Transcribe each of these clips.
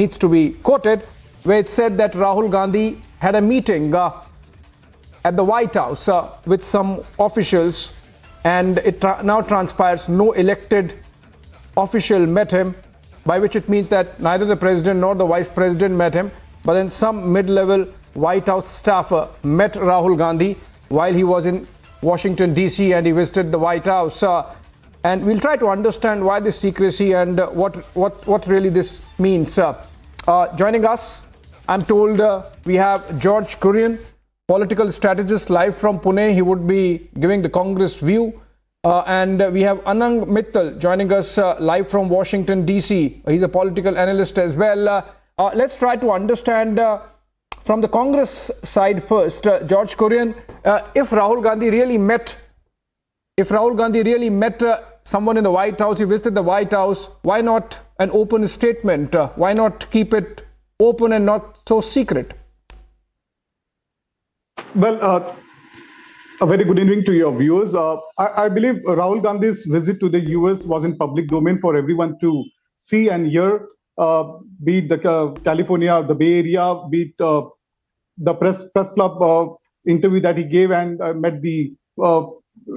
needs to be quoted, where it said that Rahul Gandhi had a meeting at the White House with some officials, and it now transpires no elected official met him, by which it means that neither the president nor the vice president met him, but then some mid-level White House staffer met Rahul Gandhi while he was in Washington, D.C., and he visited the White House. And we'll try to understand why this secrecy and what really this means. Joining us, I'm told we have George Kurian, political strategist, live from Pune. He would be giving the Congress view. And we have Anang Mittal joining us live from Washington, D.C. He's a political analyst as well. Let's try to understand from the Congress side first. George Kurian, if Rahul Gandhi really met someone in the White House, he visited the White House, why not an open statement? Why not keep it open and not so secret? Well, a very good evening to your viewers. I believe Rahul Gandhi's visit to the US was in public domain for everyone to see and hear, be it the California, the Bay Area, be it the press club interview that he gave and met the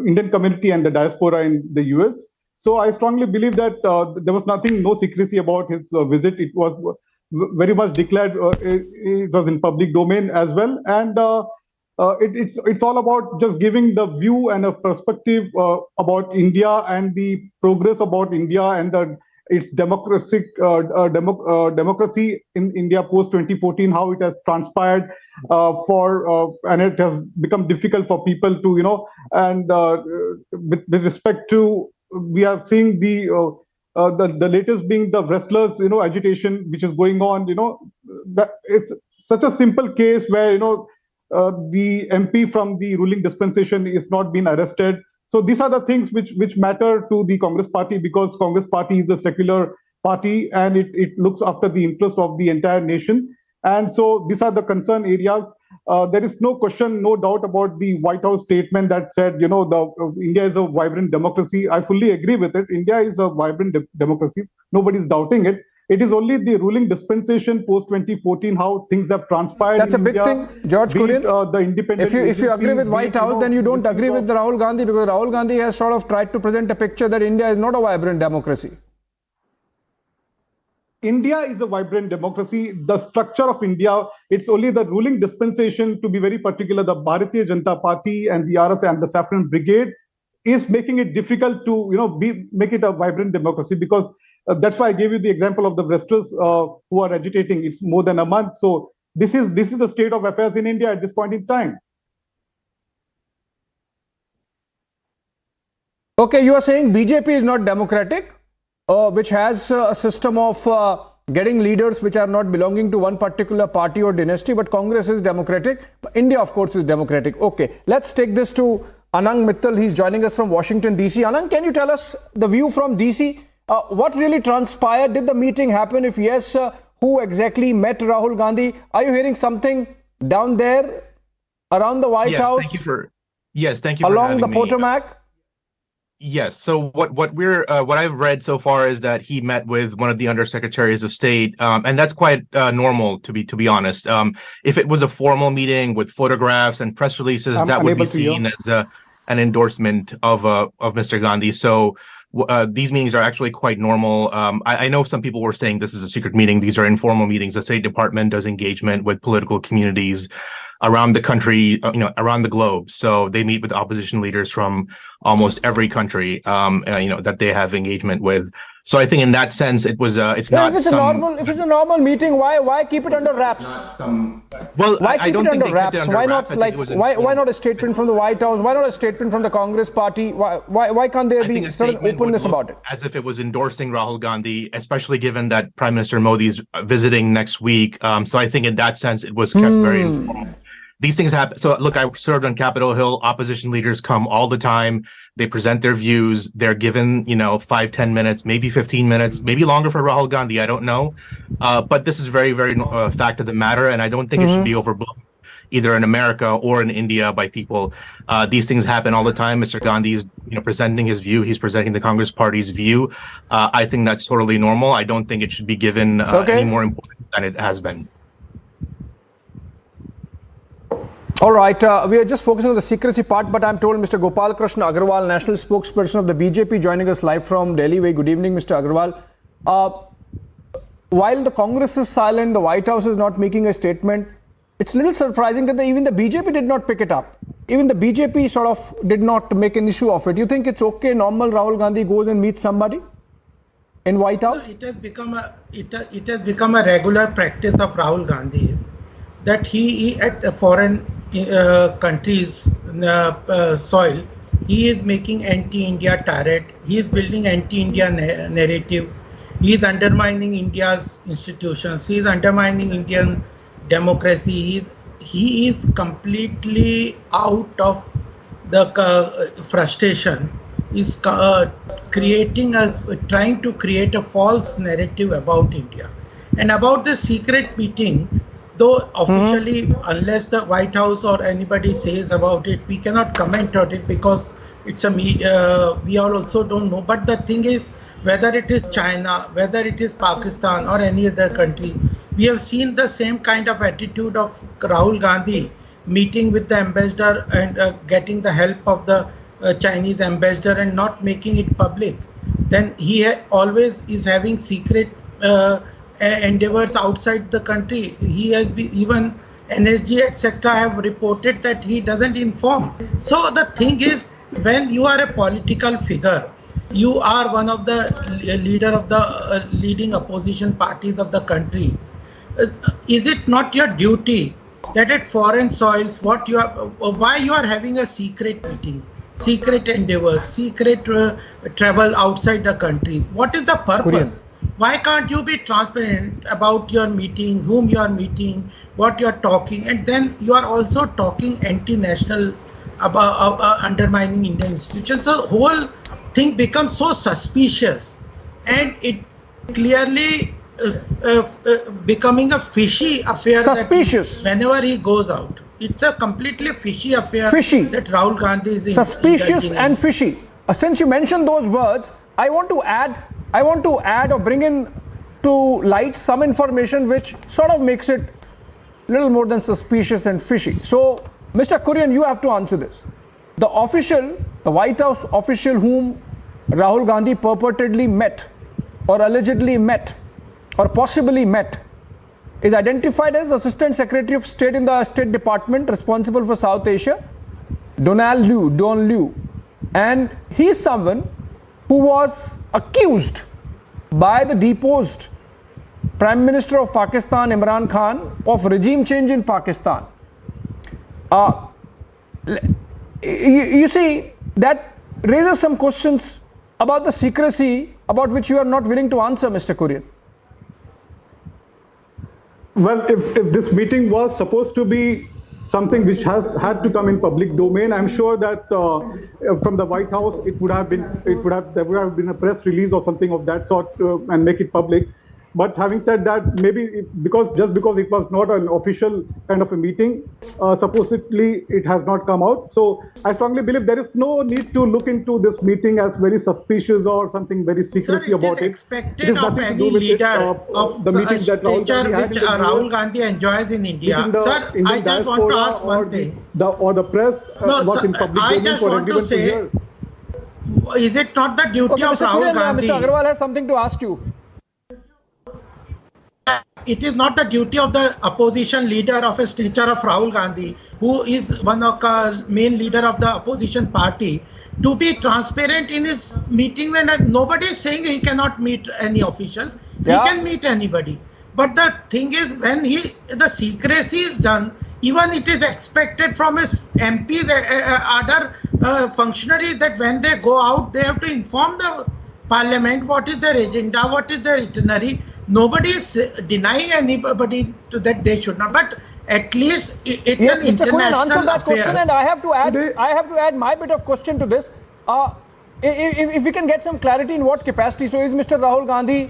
Indian community and the diaspora in the US. So I strongly believe that there was no secrecy about his visit. It was very much declared. It was in public domain as well, and it's all about just giving the view and a perspective about India and the progress about India and its democracy in India post 2014, how it has transpired and it has become difficult for people to and with respect to, we are seeing the latest being the wrestlers agitation which is going on. That it's such a simple case where the MP from the ruling dispensation is not being arrested. So these are the things which matter to the Congress party, because Congress party is a secular party and it looks after the interest of the entire nation. And so these are the concern areas. There is no question, no doubt about the White House statement that said, India is a vibrant democracy. I fully agree with it. India is a vibrant democracy. Nobody's doubting it. It is only the ruling dispensation post 2014, how things have transpired. That's a big thing, George Kurian. The independent if you agree with White House, then you don't agree with Rahul Gandhi, because Rahul Gandhi has sort of tried to present a picture that India is not a vibrant democracy. India is a vibrant democracy. The structure of India, it's only the ruling dispensation, to be very particular, the Bharatiya Janata Party and the RSA and the Saffron Brigade is making it difficult to make it a vibrant democracy, because that's why I gave you the example of the wrestlers who are agitating. It's more than a month. So this is the state of affairs in India at this point in time. Okay, you are saying BJP is not democratic, which has a system of getting leaders which are not belonging to one particular party or dynasty, but Congress is democratic. India, of course, is democratic. Okay, let's take this to Anang Mittal. He's joining us from Washington, D.C. Anang, can you tell us the view from D.C.? What really transpired? Did the meeting happen? If yes, who exactly met Rahul Gandhi? Are you hearing something down there around the White House? Thank you for along the Potomac? Yes. So what I've read so far is that he met with one of the undersecretaries of state, and that's quite normal, to be honest. If it was a formal meeting with photographs and press releases, that would be seen as an endorsement of Mr. Gandhi. So these meetings are actually quite normal. I know some people were saying this is a secret meeting. These are informal meetings. The State Department does engagement with political communities around the country, around the globe. So they meet with opposition leaders from almost every country, that they have engagement with. So I think in that sense, it was. If it's a normal meeting, why keep it under wraps? Why keep it under wraps? Why not a statement from the White House? Why not a statement from the Congress party? Why can't there be certain openness about it? As if it was endorsing Rahul Gandhi, especially given that Prime Minister Modi is visiting next week. So I think in that sense, it was kept very informal. These things happen. So look, I served on Capitol Hill. Opposition leaders come all the time. They present their views. They're given, 5-10 minutes, maybe 15 minutes, maybe longer for Rahul Gandhi. I don't know. But this is very, very fact of the matter. And I don't think it should be overblown. either in America or in India by people. These things happen all the time. Mr. Gandhi is, presenting his view. He's presenting the Congress Party's view. I think that's totally normal. I don't think it should be given any more importance than it has been. All right, we are just focusing on the secrecy part, but I'm told Mr. Gopal Krishna Agarwal, national spokesperson of the BJP, joining us live from Delhi. Very good evening, Mr. Agarwal. While the Congress is silent, the White House is not making a statement. It's a little surprising that even the BJP did not pick it up. Even the BJP sort of did not make an issue of it. You think it's okay, normal, Rahul Gandhi goes and meets somebody in White House? It has become a regular practice of Rahul Gandhi that he at a foreign countries soil, he is making anti-India tirade. He is building anti-India narrative. He is undermining India's institutions. He is undermining Indian democracy. He is completely out of the frustration. He's trying to create a false narrative about India and about the secret meeting. Though officially, unless the White House or anybody says about it, we cannot comment on it because it's a media. We all also don't know. But the thing is, whether it is China, whether it is Pakistan or any other country, we have seen the same kind of attitude of Rahul Gandhi meeting with the ambassador and getting the help of the Chinese ambassador and not making it public. Then he always is having secret endeavors outside the country. He has been, even NSG etc. have reported that he doesn't inform. So the thing is, when you are a political figure, you are one of the leader of the leading opposition parties of the country. Is it not your duty that at foreign soils, why you are having a secret meeting, secret endeavors, secret travel outside the country? What is the purpose? Why can't you be transparent about your meetings, whom you are meeting, what you are talking, and then you are also talking anti-national about undermining Indian institutions? So whole thing becomes so suspicious, and it clearly becoming a fishy affair. Suspicious. Whenever he goes out, it's a completely fishy affair. Fishy. That Rahul Gandhi is suspicious and fishy. Since you mentioned those words, I want to add or bring in to light some information which sort of makes it a little more than suspicious and fishy. So, Mr. Kurian, you have to answer this. The White House official whom Rahul Gandhi purportedly met or allegedly met or possibly met is identified as Assistant Secretary of State in the State Department responsible for South Asia, Don Liu. And he is someone who was accused by the deposed Prime Minister of Pakistan, Imran Khan, of regime change in Pakistan. You see, that raises some questions about the secrecy about which you are not willing to answer, Mr. Kurian. Well, if this meeting was supposed to be something which had to come in public domain, I'm sure that from the White House there would have been a press release or something of that sort and make it public. But having said that, maybe because it was not an official kind of a meeting, supposedly it has not come out. So I strongly believe there is no need to look into this meeting as very suspicious or something very secrecy about it. It is of any leader of the meeting that Rahul Gandhi enjoys in India. Sir, I just want to ask one thing. The press was in public domain for everyone to hear. Is it not the duty of Rahul Gandhi? Mr. Agarwal has something to ask you. It is not the duty of the opposition leader of a stature of Rahul Gandhi, who is one of the main leader of the opposition party, to be transparent in his meeting when nobody is saying he cannot meet any official. Yeah. He can meet anybody. But the thing is, when the secrecy is done, even it is expected from his MPs, other functionaries, that when they go out, they have to inform the parliament what is their agenda, what is their itinerary. Nobody is denying anybody that they should not, but at least it's an international Mr. Kurian, answer that affairs. question, and I have to add my bit of question to this. If we can get some clarity in what capacity. So is Mr. Rahul Gandhi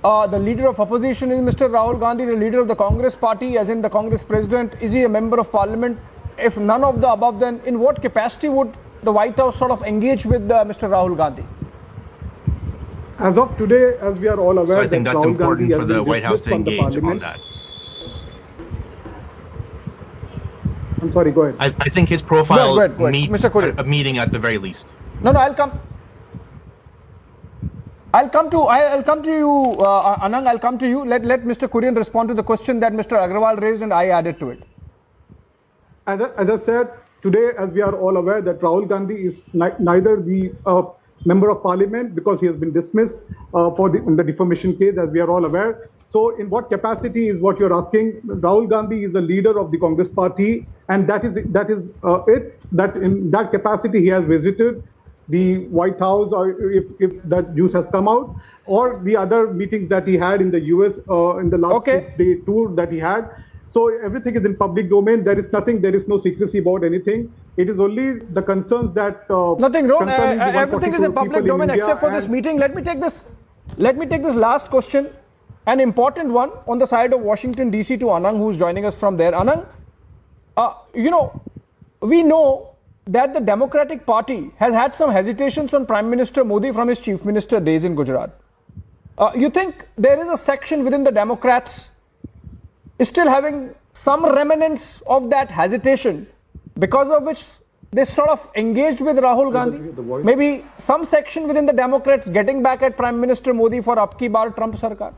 The leader of opposition is Mr. Rahul Gandhi, the leader of the Congress party, as in the Congress president. Is he a member of parliament? If none of the above, then in what capacity would the White House sort of engage with Mr. Rahul Gandhi? As of today, as we are all aware, So I think that's Rahul important Gandhi for the White House to engage on parliament. that. I'm sorry, go ahead. I think his profile Go ahead. meets Mr. Kurian. a meeting at the very least. No, I'll come. I'll come to you, Anang. I'll come to you. Let Mr. Kurian respond to the question that Mr. Agrawal raised, and I added to it. As I said, today, as we are all aware, that Rahul Gandhi is neither the member of parliament because he has been dismissed in the defamation case, as we are all aware. So in what capacity is what you're asking? Rahul Gandhi is a leader of the Congress party, and that is it. That in that capacity he has visited the White House, or if that news has come out, or the other meetings that he had in the US in the last 6-day tour that he had. So everything is in public domain. There is no secrecy about anything. It is only the concerns that nothing wrong. Everything is in public domain except for this meeting. Let me take this last question, an important one on the side of Washington DC, to Anang, who's joining us from there. Anang, we know that the Democratic Party has had some hesitations on Prime Minister Modi from his Chief Minister days in Gujarat. You think there is a section within the Democrats is still having some remnants of that hesitation, because of which they sort of engaged with Rahul Gandhi? Maybe some section within the Democrats getting back at Prime Minister Modi for Abki Baar Trump Sarkar?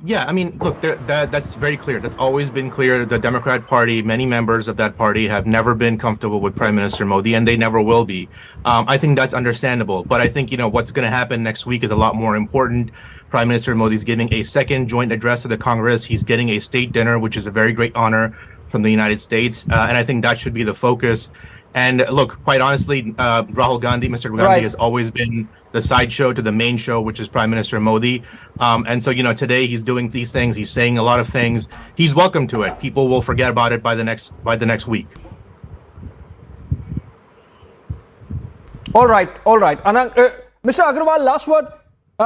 Yeah, I mean, look, that's very clear. That's always been clear. The Democrat Party, many members of that party have never been comfortable with Prime Minister Modi, and they never will be. I think that's understandable. But I think, what's going to happen next week is a lot more important. Prime Minister Modi is giving a second joint address to the Congress. He's getting a state dinner, which is a very great honor from the United States. And I think that should be the focus. And look, quite honestly, Rahul Gandhi, Mr. Gandhi has always been the sideshow to the main show, which is Prime Minister Modi. And so, today he's doing these things. He's saying a lot of things. He's welcome to it. People will forget about it by the next week. All right. Anang, Mr. Agrawal, last word.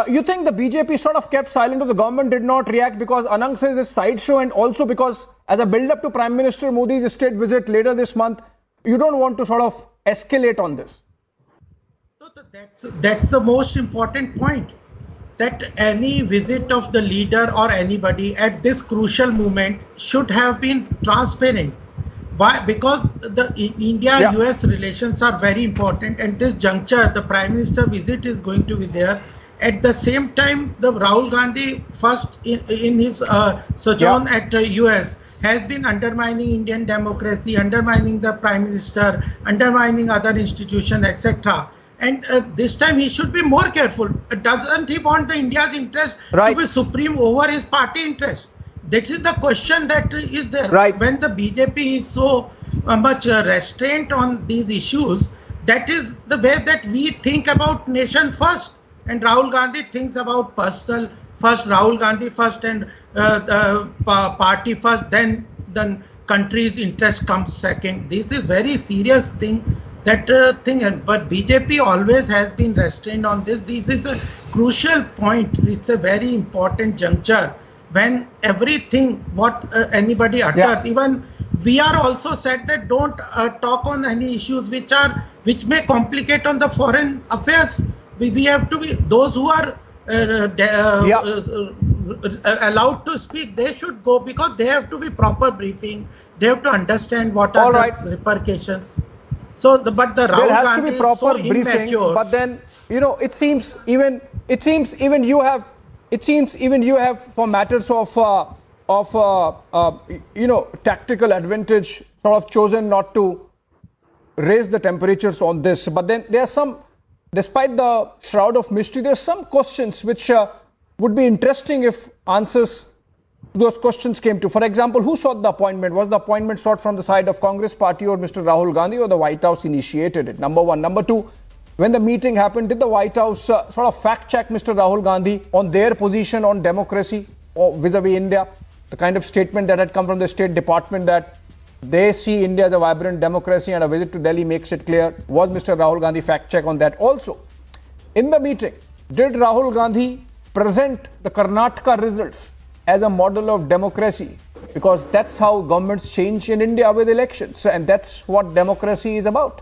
You think the BJP sort of kept silent, or the government did not react because Anang says it's sideshow, and also because as a build-up to Prime Minister Modi's state visit later this month, you don't want to sort of escalate on this? So that's the most important point, that any visit of the leader or anybody at this crucial moment should have been transparent. Why? Because the India-US relations are very important, and this juncture, the Prime Minister visit is going to be there. At the same time, the Rahul Gandhi first in his sojourn at the US has been undermining Indian democracy, undermining the Prime Minister, undermining other institutions, etc. And this time he should be more careful. Doesn't he want the India's interest to be supreme over his party interest? That is the question that is there. When the BJP is so much restraint on these issues, that is the way that we think about nation first. And Rahul Gandhi thinks about personal first, Rahul Gandhi first, and party first, then the country's interest comes second. This is very serious thing. But BJP always has been restrained on this. This is a crucial point. It's a very important juncture when everything what anybody utters, even we are also said that don't talk on any issues which may complicate on the foreign affairs. We have to be those who are allowed to speak. They should go, because they have to be proper briefing. They have to understand what are the repercussions. So, but the Rahul there has Gandhi to be proper so briefing. immature. But then it seems even you have for matters of tactical advantage sort of chosen not to raise the temperatures on this. But then there are some. Despite the shroud of mystery, there are some questions which would be interesting if answers to those questions came to. For example, who sought the appointment? Was the appointment sought from the side of Congress party or Mr. Rahul Gandhi, or the White House initiated it? Number one. Number two, when the meeting happened, did the White House sort of fact check Mr. Rahul Gandhi on their position on democracy or vis-a-vis India? The kind of statement that had come from the State Department that they see India as a vibrant democracy, and a visit to Delhi makes it clear. Was Mr. Rahul Gandhi fact check on that? Also, in the meeting, did Rahul Gandhi present the Karnataka results as a model of democracy, because that's how governments change in India with elections, and that's what democracy is about.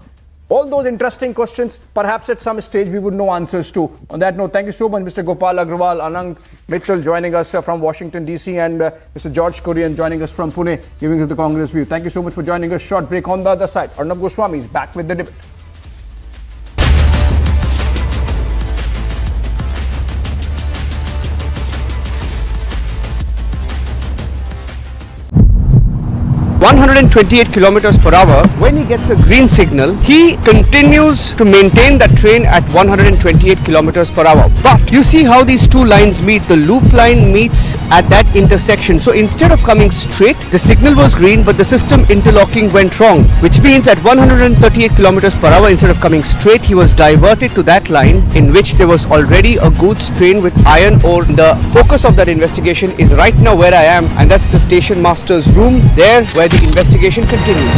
All those interesting questions, perhaps at some stage we would know answers to. On that note, thank you so much, Mr. Gopal Agrawal, Anand Mittal joining us from Washington, D.C., and Mr. George Kurian joining us from Pune, giving us the Congress view. Thank you so much for joining us. Short break on the other side. Arnab Goswami is back with the debate. (128 kilometers per hour). When he gets a green signal, he continues to maintain that train at 128 kilometers per hour. But you see how these two lines meet. The loop line meets at that intersection. So instead of coming straight, the signal was green, but the system interlocking went wrong, which means at 138 kilometers per hour, instead of coming straight, he was diverted to that line in which there was already a goods train with iron ore. The focus of that investigation is right now where I am, and that's the station master's room, there where the investigation continues.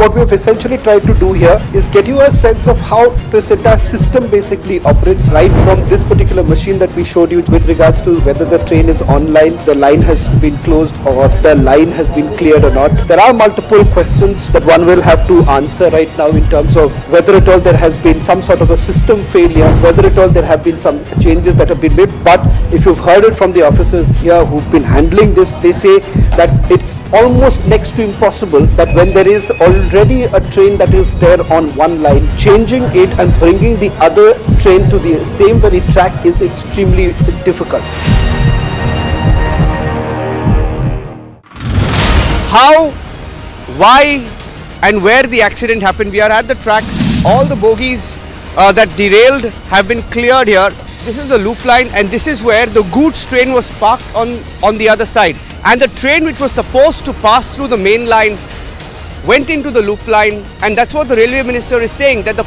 What we've essentially tried to do here is get you a sense of how this entire system basically operates, right from this particular machine that we showed you with regards to whether the train is online, the line has been closed, or the line has been cleared or not. There are multiple questions that one will have to answer right now in terms of whether at all there has been some sort of a system failure, whether at all there have been some changes that have been made. But if you've heard it from the officers here who've been handling this, they say that it's almost next to impossible that when there is already a train that is there on one line, changing it and bringing the other train to the same very track is extremely difficult. How, why, and where the accident happened. We are at the tracks. All the bogies that derailed have been cleared here. This is the loop line, and this is where the goods train was parked on the other side. And the train which was supposed to pass through the main line went into the loop line, and that's what the railway minister is saying, that the